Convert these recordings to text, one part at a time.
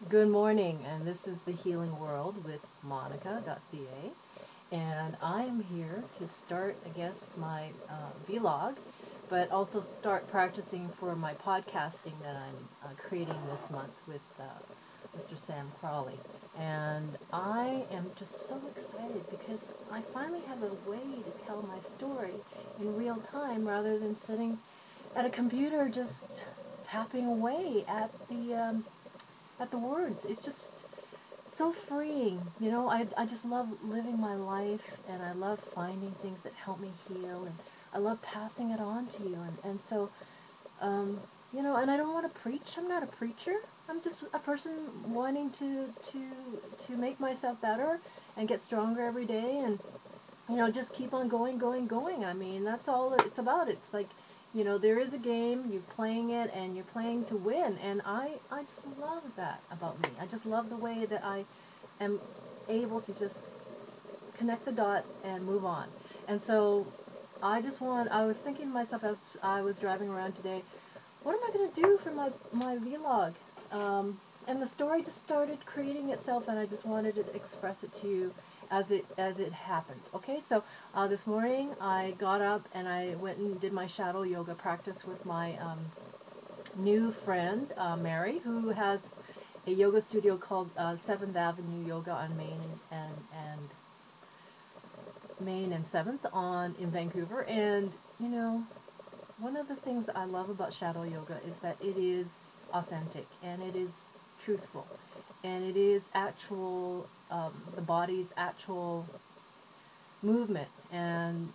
Good morning, and this is The Healing World with moneca.ca, and I am here to start, I guess, my vlog, but also start practicing for my podcasting that I'm creating this month with Mr. Sam Crawley. And I am just so excited because I finally have a way to tell my story in real time rather than sitting at a computer just tapping away at the words. It's just so freeing. I just love living my life, and I love finding things that help me heal, and I love passing it on to you. And so, um, and I don't want to preach. I'm not a preacher. I'm just a person wanting to make myself better and get stronger every day, and just keep on going, going, going. I mean, that's all it's about. It's like, there is a game, you're playing it, and you're playing to win. And I just love that about me. I just love the way that I am able to just connect the dots and move on. And so I was thinking to myself as I was driving around today, what am I going to do for my vlog? And the story just started creating itself, and I just wanted to express it to you as it happened. Okay, so this morning I got up and I went and did my shadow yoga practice with my new friend Mary, who has a yoga studio called 7th Avenue Yoga on Main and 7th on in Vancouver. And one of the things I love about shadow yoga is that it is authentic and it is truthful and it is actual, the body's actual movement, and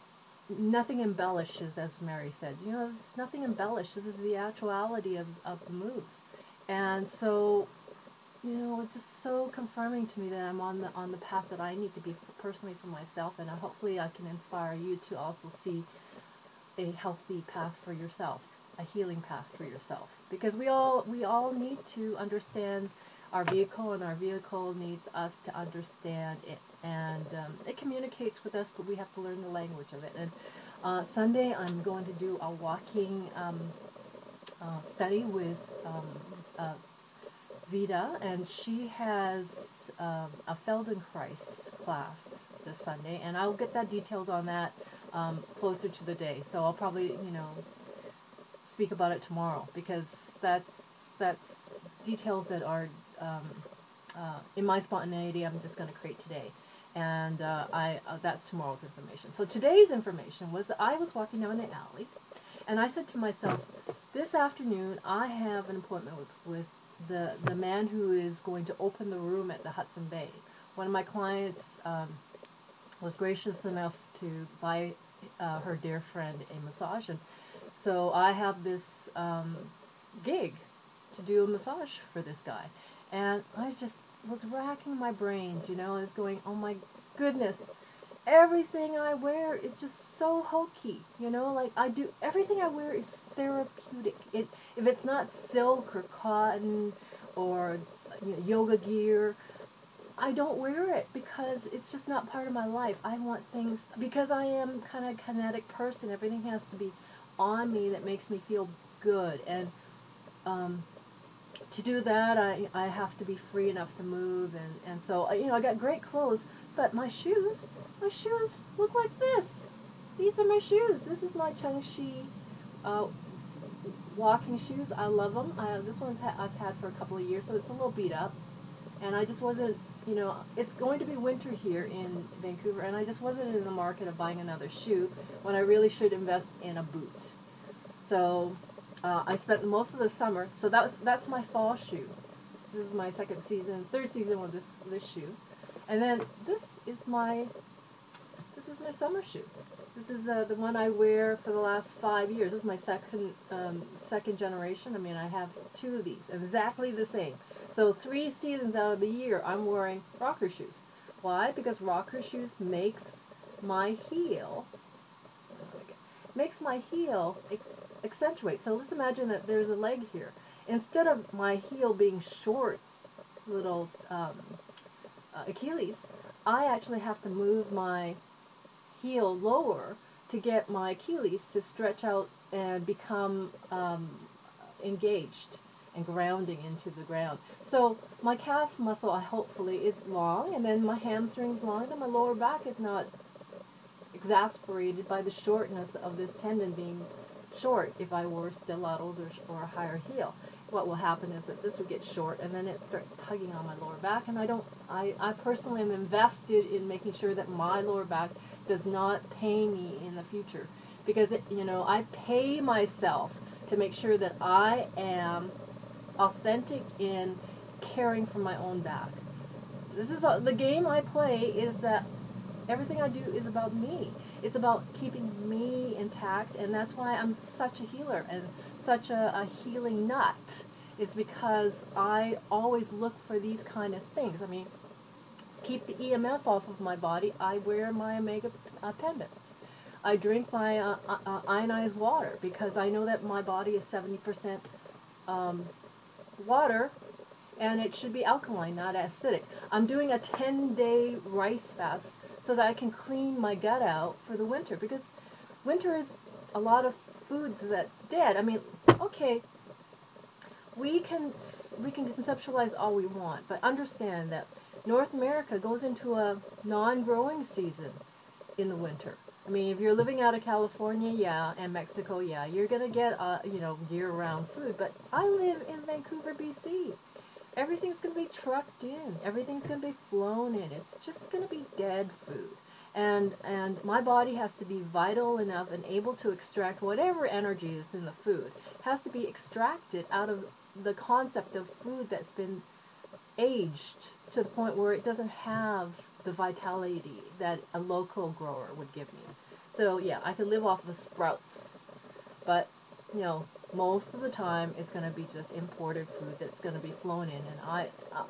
nothing embellishes, as Mary said. There's nothing embellished. This is the actuality of the move. And so, it's just so confirming to me that I'm on the path that I need to be personally for myself, and hopefully I can inspire you to also see a healthy path for yourself, a healing path for yourself. Because we all need to understand our vehicle, and our vehicle needs us to understand it. And it communicates with us, but we have to learn the language of it. And Sunday, I'm going to do a walking study with uh, Vida, and she has a Feldenkrais class this Sunday, and I'll get that details on that closer to the day. So I'll probably, speak about it tomorrow, because that's details that are in my spontaneity. I'm just going to create today, and that's tomorrow's information. So today's information was I was walking down the alley, and I said to myself, this afternoon I have an appointment with the man who is going to open the room at the Hudson Bay. One of my clients was gracious enough to buy her dear friend a massage, and so I have this gig to do a massage for this guy. And I just was racking my brains, I was going, oh my goodness, everything I wear is just so hokey, like everything I wear is therapeutic. If it's not silk or cotton or yoga gear, I don't wear it because it's just not part of my life. I want things, because I am kind of a kinetic person, everything has to be on me that makes me feel good. And um, to do that, I have to be free enough to move. And so, I got great clothes, but my shoes look like this. These are my shoes. This is my Chengshi uh, walking shoes. I love them. This one's I've had for a couple of years, so it's a little beat up. And I just wasn't, it's going to be winter here in Vancouver, and I just wasn't in the market of buying another shoe when I really should invest in a boot. So I spent most of the summer. So that's my fall shoe. This is my third season with this shoe, and then this is my summer shoe. This is the one I wear for the last 5 years. This is my second generation. I mean, I have two of these, exactly the same. So 3 seasons out of the year, I'm wearing rocker shoes. Why? Because rocker shoes my heel makes my heel accentuate. So let's imagine that there's a leg here. Instead of my heel being short, little Achilles, I actually have to move my heel lower to get my Achilles to stretch out and become engaged and grounding into the ground. So my calf muscle, hopefully, is long, and then my hamstring's long, and then my lower back is not exasperated by the shortness of this tendon being short if I wore stilettos or a higher heel. What will happen is that this would get short and then it starts tugging on my lower back, and I personally am invested in making sure that my lower back does not pain me in the future, because I pay myself to make sure that I am authentic in caring for my own back. This is the game I play, is that everything I do is about me. It's about keeping me intact, and that's why I'm such a healer and such a healing nut, is because I always look for these kind of things. I mean, keep the EMF off of my body, I wear my omega pendants. I drink my ionized water, because I know that my body is 70% water, and it should be alkaline, not acidic. I'm doing a 10-day rice fast so that I can clean my gut out for the winter, because winter is a lot of foods that's dead. I mean, okay, we can conceptualize all we want, but understand that North America goes into a non-growing season in the winter. I mean, if you're living out of California, yeah, and Mexico, yeah, you're gonna get year-round food. But I live in Vancouver, BC. Everything's going to be trucked in. Everything's going to be flown in. It's just going to be dead food. And my body has to be vital enough and able to extract whatever energy is in the food. It has to be extracted out of the concept of food that's been aged to the point where it doesn't have the vitality that a local grower would give me. So yeah, I could live off of sprouts, but most of the time it's going to be just imported food that's going to be flown in, and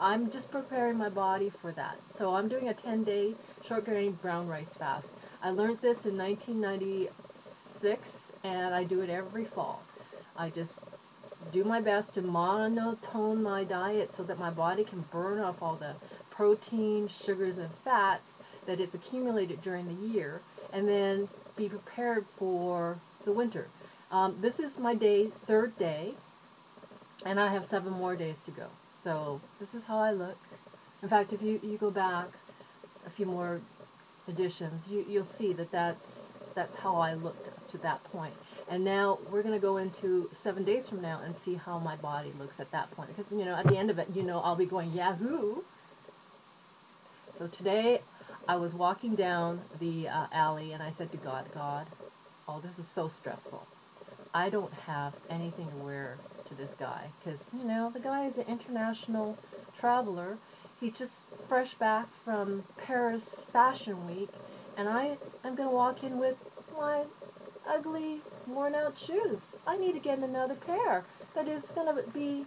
I'm just preparing my body for that. So I'm doing a 10-day short grain brown rice fast. I learned this in 1996, and I do it every fall. I just do my best to monotone my diet so that my body can burn off all the protein, sugars, and fats that it's accumulated during the year, and then be prepared for the winter. This is my third day, and I have 7 more days to go. So this is how I look. In fact, if you go back a few more editions, you'll see that that's how I looked up to that point. And now we're going to go into 7 days from now and see how my body looks at that point. Because, at the end of it, I'll be going, yahoo! So today I was walking down the alley, and I said to God, oh, this is so stressful. I don't have anything to wear to this guy, because, the guy is an international traveler. He's just fresh back from Paris Fashion Week, and I'm going to walk in with my ugly, worn-out shoes. I need to get another pair that is going to be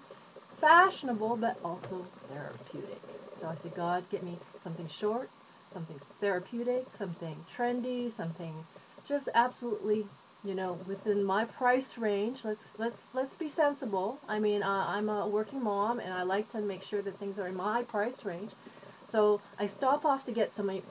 fashionable, but also therapeutic. So I said, God, get me something short, something therapeutic, something trendy, something just absolutely within my price range. Let's be sensible. I mean, I'm a working mom, and I like to make sure that things are in my price range. So I stop off to get some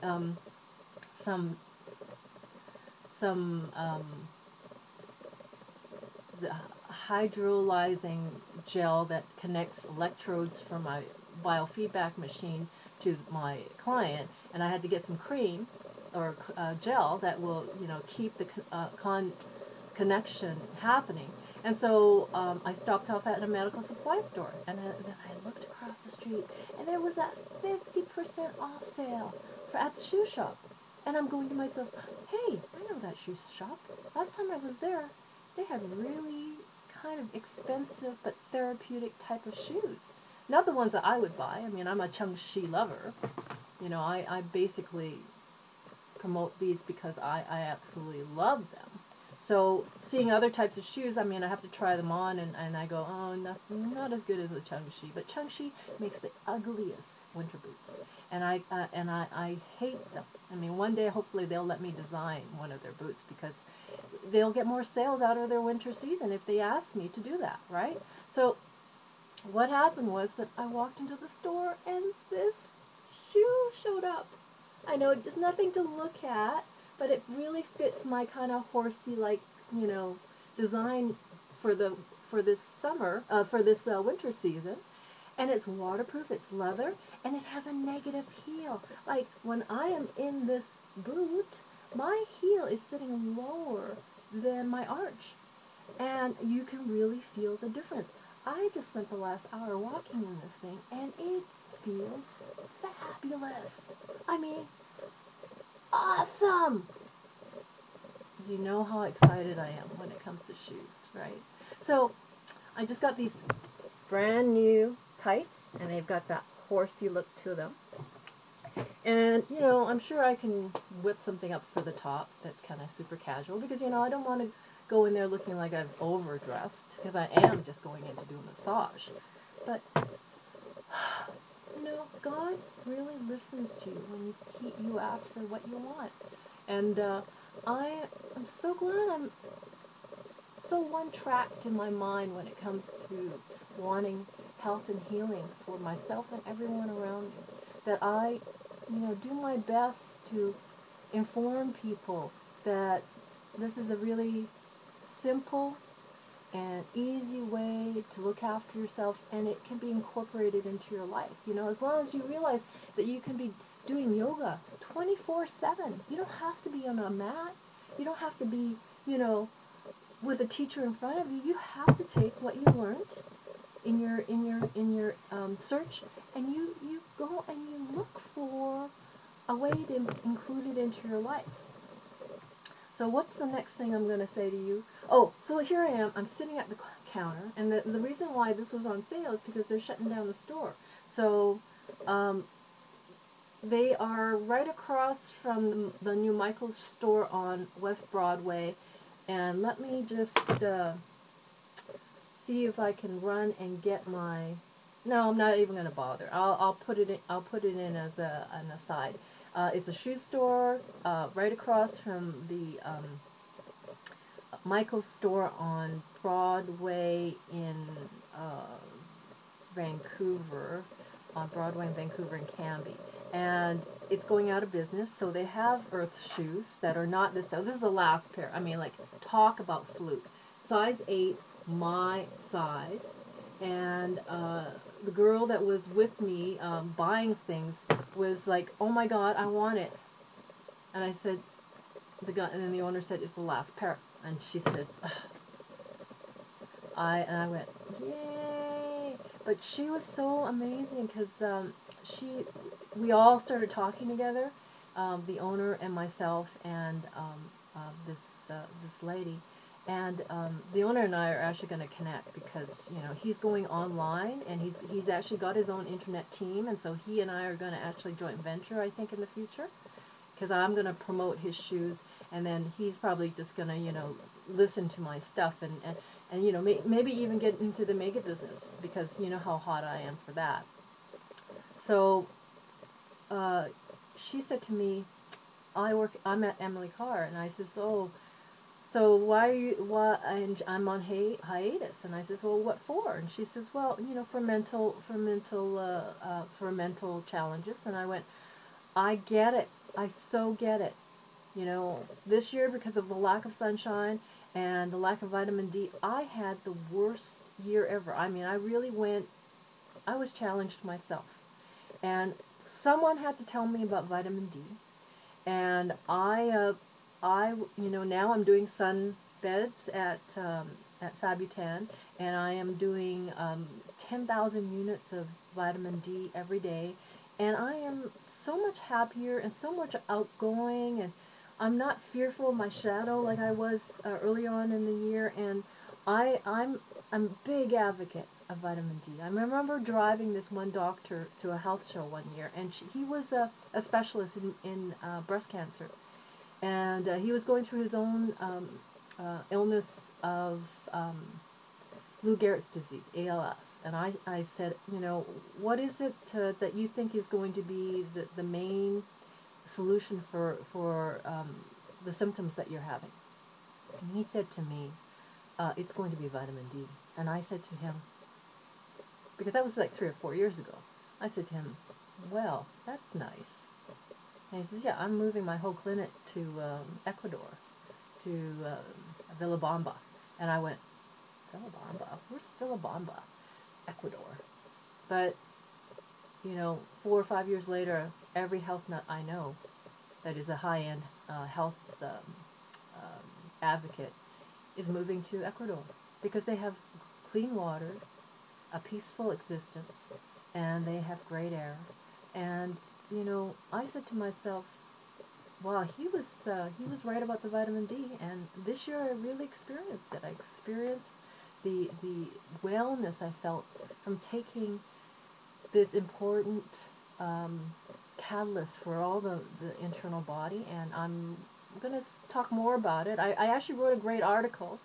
hydrolyzing gel that connects electrodes from my biofeedback machine to my client, and I had to get some cream or gel that will keep the connection happening. And so I stopped off at a medical supply store, and then I looked across the street, and there was a 50% off sale at the shoe shop. And I'm going to myself, hey, I know that shoe shop. Last time I was there, they had really kind of expensive but therapeutic type of shoes. Not the ones that I would buy. I mean, I'm a Chengshi lover. I basically promote these because I absolutely love them. So seeing other types of shoes, I mean, I have to try them on, and I go, oh, not as good as the Chengshi. But Chengshi makes the ugliest winter boots, and I hate them. I mean, one day hopefully they'll let me design one of their boots, because they'll get more sales out of their winter season if they ask me to do that, right? So what happened was that I walked into the store, and this shoe showed up. I know it's nothing to look at, but it really fits my kind of horsey, design for the for this summer, for this winter season. And it's waterproof, it's leather, and it has a negative heel. Like when I am in this boot, my heel is sitting lower than my arch. And you can really feel the difference. I just spent the last hour walking in this thing, and it feels fabulous. I mean, awesome! You know how excited I am when it comes to shoes, right? So, I just got these brand new tights, and they've got that horsey look to them. And, you know, I'm sure I can whip something up for the top that's kind of super casual, because, you know, I don't want to go in there looking like I've overdressed, because I am just going in to do a massage. But, you know, God really listens to you when you ask for what you want. And I'm so glad I'm so one-tracked in my mind when it comes to wanting health and healing for myself and everyone around me, that I, you know, do my best to inform people that this is a really simple and easy way to look after yourself, and it can be incorporated into your life. You know, as long as you realize that you can be doing yoga 24/7. You don't have to be on a mat. You don't have to be, you know, with a teacher in front of you. You have to take what you learned in your search, and you go and you look for a way to include it into your life. So what's the next thing I'm going to say to you? Oh, so here I am. I'm sitting at the counter, and the reason why this was on sale is because they're shutting down the store. So they are right across from the new Michael's store on West Broadway. And let me just see if I can run and get my. No, I'm not even going to bother. I'll put it in. I'll put it in as an aside. It's a shoe store right across from the Michael's store on Broadway in Vancouver, on Broadway in Vancouver and Canby. And it's going out of business, so they have Earth shoes that are not this stuff. This is the last pair. I mean, like, talk about fluke. Size 8, my size. And the girl that was with me buying things was like, oh my God, I want it. And I said, and then the owner said, it's the last pair. And she said, ugh. And I went, yay! But she was so amazing because we all started talking together, the owner and myself and this lady, and the owner and I are actually going to connect because, you know, he's going online and he's actually got his own internet team, and so he and I are going to actually joint venture, I think, in the future, because I'm going to promote his shoes, and then he's probably just going to, you know, listen to my stuff and you know, maybe even get into the makeup business, because you know how hot I am for that. So she said to me, I'm at Emily Carr, and I says, oh, so why, and I'm on hiatus, and I says, well, what for? And she says, well, you know, for mental challenges. And I went, I get it, I so get it. You know, this year, because of the lack of sunshine and the lack of vitamin D, I had the worst year ever. I mean, I was challenged myself. And someone had to tell me about vitamin D. And you know, now I'm doing sun beds at Fabutan, and I am doing 10,000 units of vitamin D every day. And I am so much happier and so much outgoing, and I'm not fearful of my shadow like I was early on in the year. And I'm a big advocate of vitamin D. I remember driving this one doctor to a health show one year, and he was a specialist in breast cancer, and he was going through his own illness of Lou Gehrig's disease, ALS. And I said, you know, what is it that you think is going to be the main solution for the symptoms that you're having? And he said to me, it's going to be vitamin D. And I said to him, because that was like 3 or 4 years ago, I said to him, well, that's nice. And he says, yeah, I'm moving my whole clinic to Ecuador, to Villabamba. And I went, Where's Philabamba? Ecuador. But, 4 or 5 years later, every health nut I know that is a high-end health advocate is moving to Ecuador because they have clean water, a peaceful existence, and they have great air. And I said to myself, wow, he was right about the vitamin D. And this year I really experienced it. I experienced the wellness I felt from taking this important um, catalyst for all the internal body. And I'm going to talk more about it. I actually wrote a great article.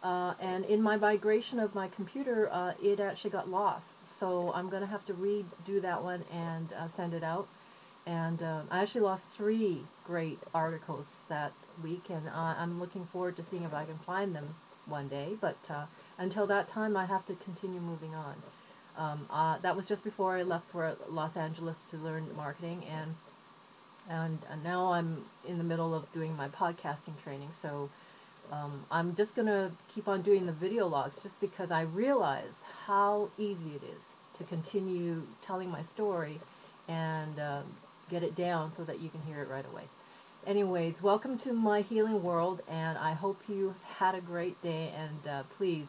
And in my migration of my computer, it actually got lost. So I'm going to have to redo that one and send it out. And I actually lost 3 great articles that week, and I'm looking forward to seeing if I can find them one day. But until that time, I have to continue moving on. That was just before I left for Los Angeles to learn marketing, and now I'm in the middle of doing my podcasting training. So I'm just going to keep on doing the video logs just because I realize how easy it is to continue telling my story and get it down so that you can hear it right away. Anyways, welcome to my healing world, and I hope you had a great day. And please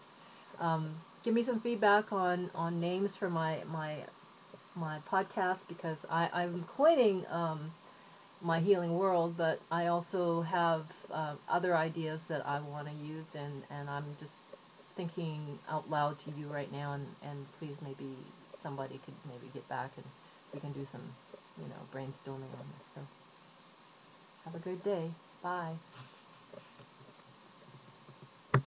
give me some feedback on names for my podcast, because I'm coining my healing world, but I also have other ideas that I want to use, and I'm just thinking out loud to you right now, and please, maybe somebody could maybe get back and we can do some, brainstorming on this. So have a good day. Bye.